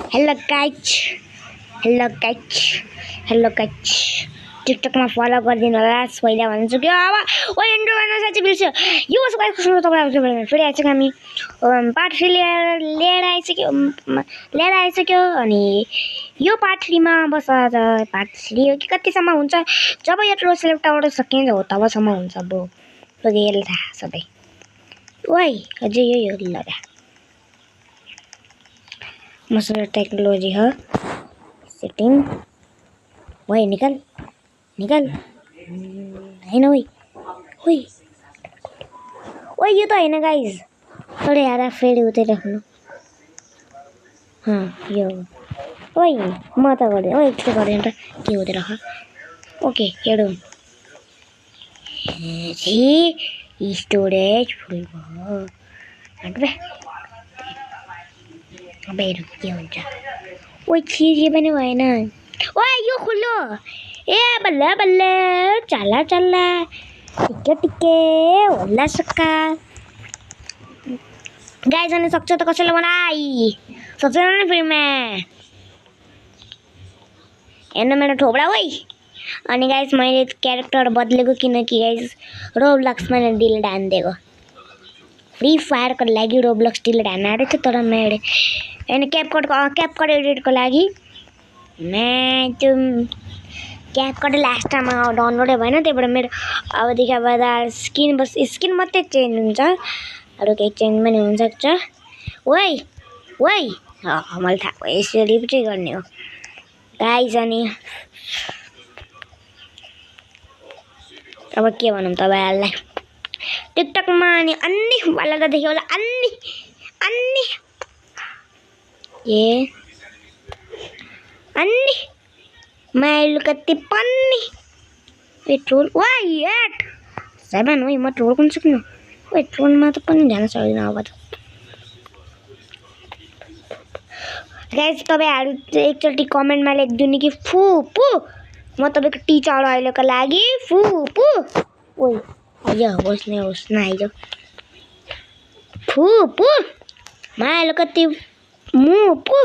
Hello guys टिकटकमा follow गरिदिनु होला पहिला भन्छु कि अब ओ इन्ट्रो गर्न साँच्चै बिर्स्यो यो कसो कसो तपाईहरु फेरि आइसक्यो हामी पार्ट 3 लिएर आइसक्यो अनि यो पार्ट 3 मा बस पार्ट 3 हो कि कतिसम्म हुन्छ जब यो ट्रो सेलेक्टबाट सकिन्छ हो तबसम्म हुन्छ अब लगेर थाहा सबै ओइ अझै यो लगा मसला टेक्नोलोजी हो सेटिङ ओइ निकल हैन ओइ यो त हैन गाइस थोरै यार फेरि उतै राख्नु यो ओइ म त गर्दै ओइ यस्तो गर्दैन त के उतै राख ओके हेडौँ जी स्टोरेज फुल भयो हटबे अब हेरौँ के हुन्छ ओइ छिरी पनि भएन ओइ यो खुल्लो ए बल्ल चला टिके होला सक्का गाइस जाने सक्छ त कसैले बनाई सक्दैन नि फेरि म हेर्नु मेरो ठोबडा ओइ अनि गाइस मैले क्यारेक्टर बदलेको किनकि गाइस रोब्लक्स मैले डिलिट हान्दिएको फ्री फायरको लागि रोब्लक्स डिलिट हान्न आँटेको थियो तर मैले हैन क्यापकट एडिटको लागि क्यापकट लास्ट टाइममा डाउनलोडै भएन त्यहीबाट मेरो अबदेखि अब स्किन मात्रै चेन्ज हुन्छ अरू केही चेन्ज पनि हुन सक्छ ओइ मैले थाहा भयो यसरी चाहिँ गर्ने हो गाइस अनि अब के भनौँ तपाईहरुलाई टिकटकमा अनि अन्नी वाला त देख्यो होला अन्नी माइल कति पन्नी पेट्रोल वाइ एट 7 हो म ट्रोल गर्न सक्नु पेट्रोलमा त पनि जान सक्दैन अब त गाइस तपाईहरु एकचोटी कमेन्टमा लेखिदिनु कि फुपु म तपाईको टिचर अहिलेको लागि फुपु ओइ आइज होस् न आइज फुपु माइल कति मुपु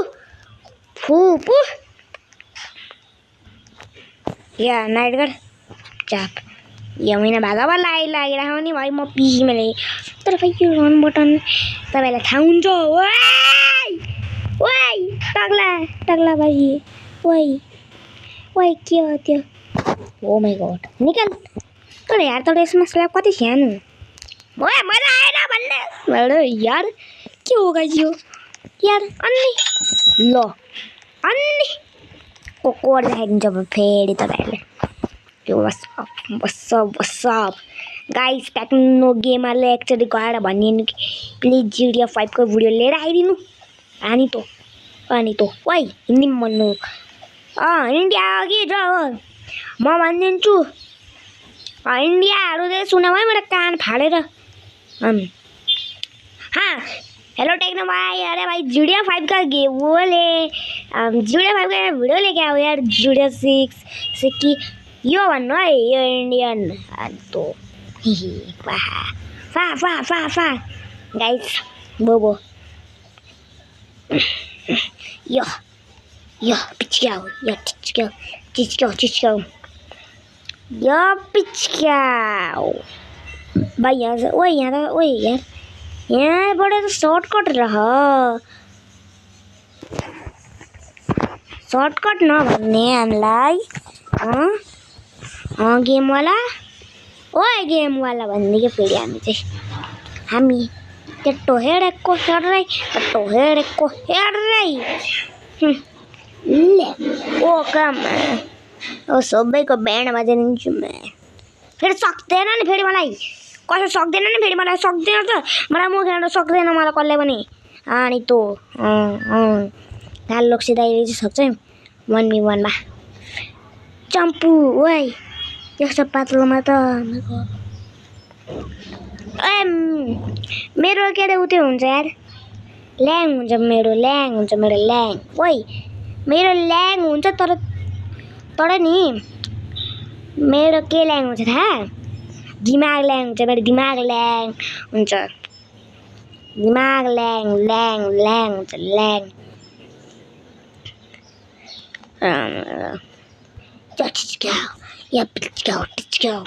फुपु या नाइट कर चाप यो महिना भागा लागिरहेको नि भाइ म पिसीमा ल्याएँ तर भाइ यो रन बटन तपाईलाई थाहा हुन्छ ओइ टक्ला भाइ ओइ के हो त्यो ओ माय गॉड निकल तर यार त यसमा स्ल्याब कति सानो ओए मजा आएन भन्ने यार के हो गाइस यो यार अन्नी कोकोर देखाइदिन्छ अब फेरि तपाईहरुले यो बस गाइस टेक्नो गेमरले एकचोटि गएर भनिदिनु कि प्लिज GTA 5 को भिडियो लिएर आइदिनु अनि त ओइ हिन्दी भन्नु इन्डिया अघि म भनिदिन्छु इन्डियाहरु दे सुन भाइ मेरो कान फाडेर हेलो टेक्नो भाई अरे भाई GTA 5 का GTA 5 का वीडियो लेके आओ यार GTA 6 से कि यो भन्नु है यो इन्डियन तो फा गाइस बोबो यो पिचक्याउ भाइ यहाँबाट त सर्टकट नभन्ने हामीलाई गेमवाला भनिदियो फेरि हामी केटो हेरेको हेर्दै ले ओ काम सबैको ब्यान्ड बजाइदिन्छु म फेरि सक्दैन नि फेरि मलाई कसै सक्दैन नि फेरि मलाई सक्दैन त मलाई म खेल्न सक्दैन मलाई कसले पनि अनि त गाल लोक्सी दाइले चाहिँ सक्छ 1v1 मा चम्पु ओइ यस्तो पातलोमा त मेरो के अरे उतै हुन्छ यार ल्याङ हुन्छ मेरो ओइ मेरो ल्याङ हुन्छ तर नि मेरो के ल्याङ हुन्छ थाहा दिमाग ल्याङ हुन्छ मेरो दिमाग ल्याङ हुन्छ दिमाग ल्याङ हुन्छ ल्याङ या टिचक्याओ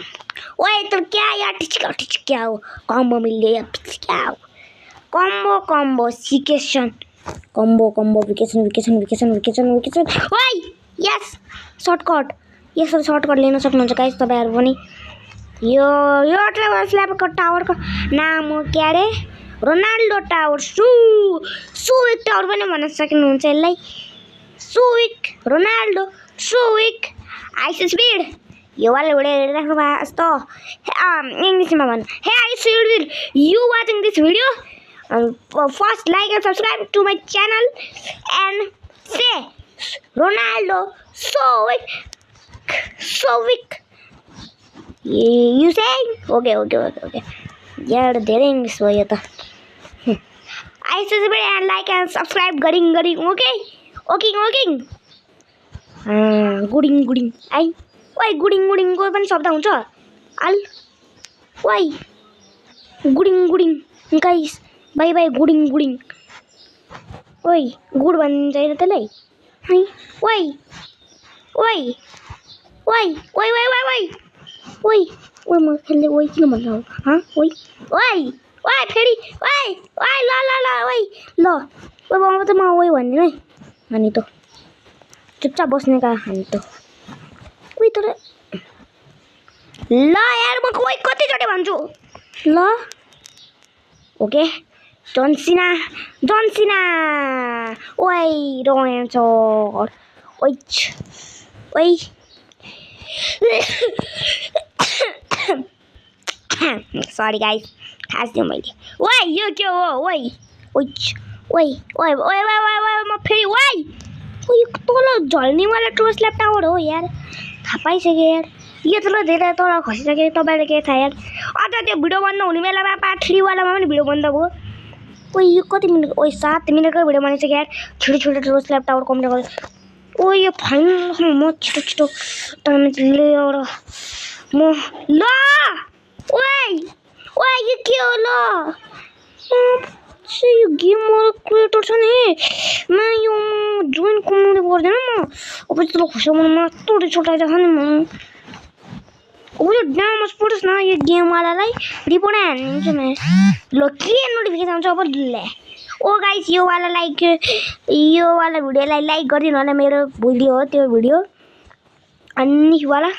ओए तो क्या यार टिचक्याओ कॉम्बो मिल गया टिचक्याओ कॉम्बो सिकेशन कॉम्बो विकेसन ओए यस शॉर्टकट लेन सक्नुहुन्छ गाइस तपाईहरु पनि यो ट्रेभल स्ल्याबको टावरको नाम हो के अरे रोनाल्डो टावर सुविक टावर पनि भन्न सक्नुहुन्छ यसलाई Suvik Ronaldo Suvik ice speed यो वाला भिडियो हेरिराख्नु भएको जस्तो इंग्लिशमा भन्नु hey ice speed you watching this video first like and subscribe to my channel and say Ronaldo Suvik You saying? Okay. यार धेरै इंग्लिश हो यो त आइसक्यो and like and subscribe गरिङ ओके गुडिङ आई ओइ गुडिङ को पनि शब्द हुन्छ अल ओइ गुडिङ गाइस बाइ गुडिङ ओइ गुड भनिन्छ हैन त्यसलाई है ओइ म खेल्दै ओइ किन भन्नु ह ओइ फेरि ओइ ल ओइ बाबा त म ओइ भन्ने है अनि त चुपचाप बस्ने का हामी त ओइ तर ल यार म ओइ कति चोटि भन्छु ल ओके जॉनसिना ओइ रोएछ ओइ सॉरी गाइस खास दियो मैले ओइ यो के हो ओइ म फेरि ओइ तल झल्ने वाला ट्रोस ल्याप टावर हो यार थाहा पाइसक्यो यार यो त धेरै तल खसिसक्यो तपाईलाई के थाहा यार अझ त्यो भिडियो बन्द हुने बेलामा पार्ट 3 वालामा पनि भिडियो बन्द भयो ओइ यो कति मिनेट ओइ 7 मिनेटको भिडियो बनाइसक्यो यार छिटो ट्रोस ल्याप टावर कम्प्लिट गर्यो ओइ यो फाइनल म छिटो टाइम लिएर म ल ओइ यो के हो ल यो गेम वाला क्रिएटर छ नि म यो जोइन गर्नु पर्दैन म अब यस्तो खुसी म तोडी छोटाइ छ नि म अब यो डामस पड्छ न यो गेम वालालाई रिपोर्ट हान्दिन्छु म ल के नोटिफिकेसन आउँछ अब ले ओ गाइस यो वाला भिडियोलाई लाइक गरिदिनु होला मेरो भिडियो हो त्यो भिडियो अनि वाला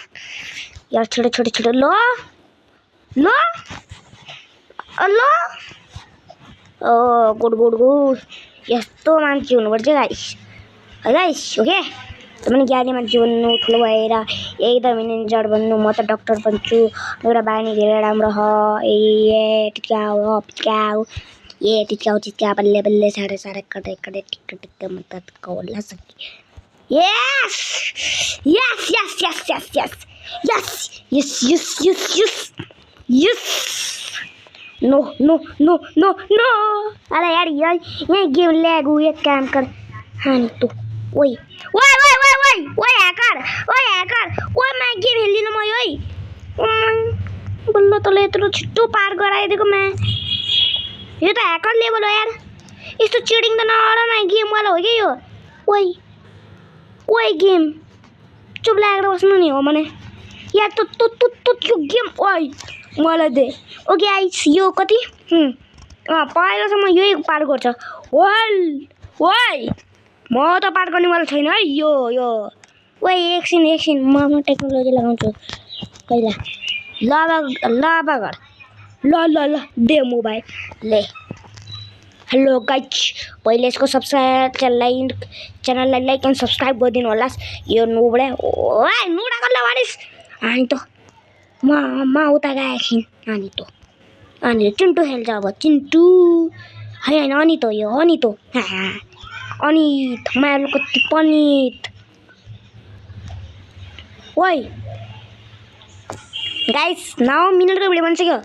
यार छिटो ल ओ गुड यस्तो मान्छे हुनुपर्छ गाइस ओके तपाईँ ज्ञानी मान्छे बन्नु ठुलो भएर एकदम इन्जिनियर बन्नु म त डाक्टर बन्छु मेरो बानी धेरै राम्रो हो टिचक्याउ बल्ले सारे कडे टिक मत कोला सकी यस नो अरे यार ये गेम लैग हुई एक काम कर हाँ नहीं तो ओए हैकर ओए मैं गेम खेल्दिन म बल्ल तले यत्रो छिटो पार गराइदिएको मैं यो त हैकर लेभल हो यार यस्तो चिटिङ त नगर्न गेम वाला हो के यो ओए गेम चुप लागेर बस्नु नि हो भने यार त यो गेम ओइ मलाई दे ओके आइस यो कति पहिलासम्म यही पार गर्छ ओइ म त पार गर्नेवाला छैन है यो ओइ एकछिन म टेक्नोलोजी लगाउँछु पहिला ल दे मोबाइल ले हेलो गाइस पहिले यसको च्यानललाई लाइक एन्ड सब्सक्राइब गरिदिनु होला यो नुबडा ओइ नुडा गर्ला वारिस अनि त म उता गएखिन अनि चिन्टु खेल्छ अब चिन्टु होइन अनि त अनित मायालु कति पनित ओइ गाइस 9 मिनेटको भिडियो बनिसक्यो